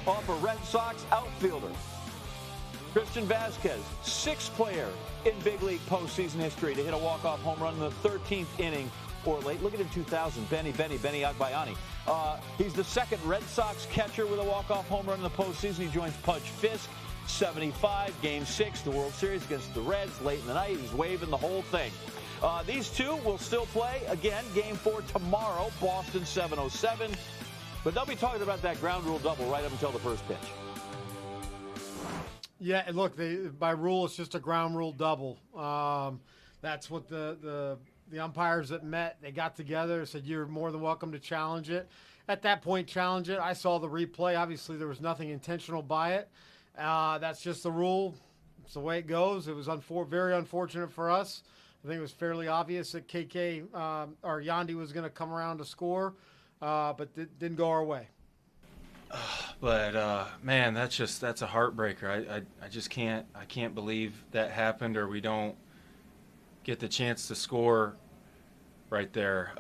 off a Red Sox outfielder. Christian Vasquez, sixth player in big league postseason history to hit a walk-off home run in the 13th inning or late. Look at him, 2000, Benny Agbayani. He's the second Red Sox catcher with a walk-off home run in the postseason. He joins Pudge Fisk, 75, Game 6, the World Series against the Reds late in the night. He's waving the whole thing. These two will still play, again, Game 4 tomorrow, Boston 7:07. But they'll be talking about that ground rule double right up until the first pitch. Yeah, and look, by rule, it's just a ground rule double. That's what the umpires that met, they got together, said you're more than welcome to challenge it. At that point, challenge it. I saw the replay. Obviously, there was nothing intentional by it. That's just the rule. It's the way it goes. It was very unfortunate for us. I think it was fairly obvious that KK or Yandy was going to come around to score, but didn't go our way. But man, that's a heartbreaker. I just can't believe that happened, or we don't get the chance to score right there.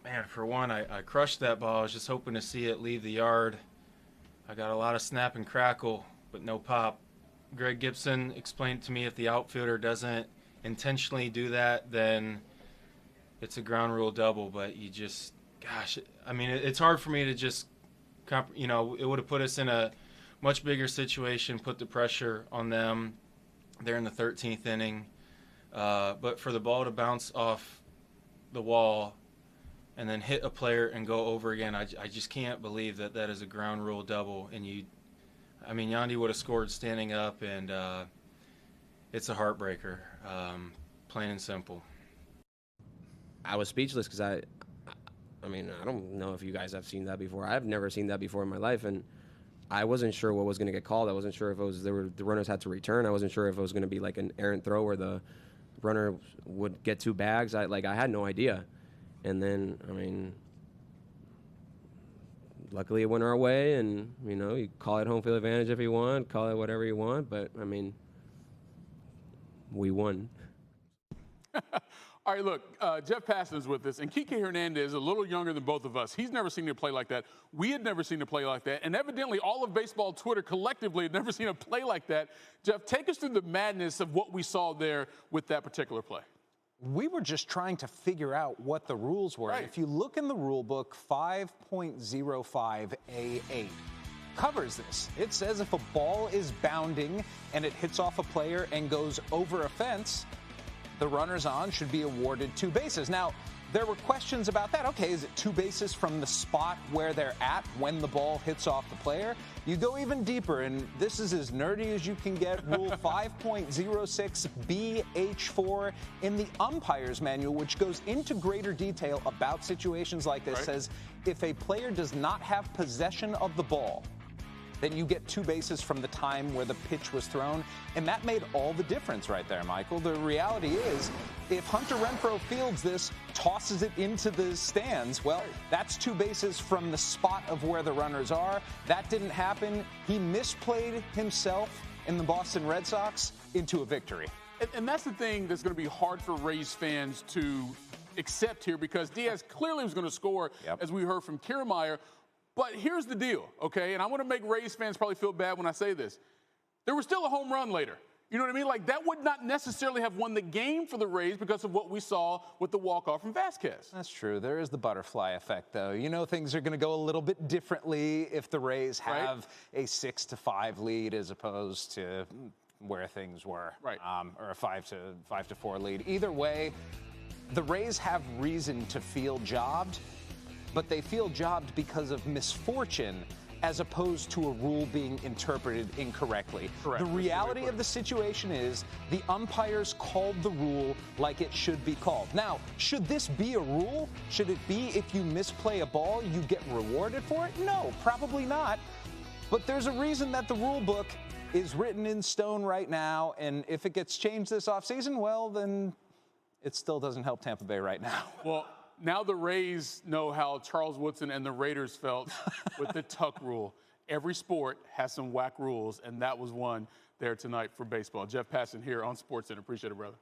Man, for one, I crushed that ball. I was just hoping to see it leave the yard. I got a lot of snap and crackle, but no pop. Greg Gibson explained to me if the outfielder doesn't intentionally do that, then it's a ground rule double. But you just, gosh, I mean, it's hard for me to just, it would have put us in a much bigger situation, put the pressure on them. They're in the 13th inning. But for the ball to bounce off the wall and then hit a player and go over again, I just can't believe that is a ground rule double. And Yandy would have scored standing up, and it's a heartbreaker, plain and simple. I was speechless because I don't know if you guys have seen that before. I've never seen that before in my life, and I wasn't sure what was going to get called. I wasn't sure if it was the runners had to return. I wasn't sure if it was going to be like an errant throw where the runner would get two bags. I had no idea. And then, luckily it went our way, and, you call it home field advantage if you want, call it whatever you want, but, we won. All right, look, Jeff Passan's with us, and Kike Hernandez is a little younger than both of us. He's never seen a play like that. We had never seen a play like that, and evidently all of baseball Twitter collectively had never seen a play like that. Jeff, take us through the madness of what we saw there with that particular play. We were just trying to figure out what the rules were. Right. If you look in the rule book, 5.05A8 covers this. It says if a ball is bounding and it hits off a player and goes over a fence, the runners on should be awarded two bases. Now, there were questions about that. Okay, is it two bases from the spot where they're at when the ball hits off the player? You go even deeper, and this is as nerdy as you can get. Rule 5.06BH4 in the umpire's manual, which goes into greater detail about situations like this, says if a player does not have possession of the ball, then you get two bases from the time where the pitch was thrown. And that made all the difference right there, Michael. The reality is, if Hunter Renfroe fields this, tosses it into the stands, well, that's two bases from the spot of where the runners are. That didn't happen. He misplayed himself in the Boston Red Sox into a victory. And that's the thing that's going to be hard for Rays fans to accept here, because Diaz clearly was going to score, as we heard from Kiermaier. But here's the deal, okay? And I want to make Rays fans probably feel bad when I say this. There was still a home run later. You know what I mean? Like, that would not necessarily have won the game for the Rays because of what we saw with the walk-off from Vasquez. That's true. There is the butterfly effect, though. You know, things are going to go a little bit differently if the Rays have a 6-5 lead as opposed to where things were, or a 5-4 lead. Either way, the Rays have reason to feel jobbed, but they feel jobbed because of misfortune as opposed to a rule being interpreted incorrectly. Correct. The reality of the situation is the umpires called the rule like it should be called. Now, should this be a rule? Should it be if you misplay a ball, you get rewarded for it? No, probably not. But there's a reason that the rule book is written in stone right now, and if it gets changed this offseason, well, then it still doesn't help Tampa Bay right now. Well, now the Rays know how Charles Woodson and the Raiders felt with the tuck rule. Every sport has some whack rules, and that was one there tonight for baseball. Jeff Passan here on SportsCenter. Appreciate it, brother.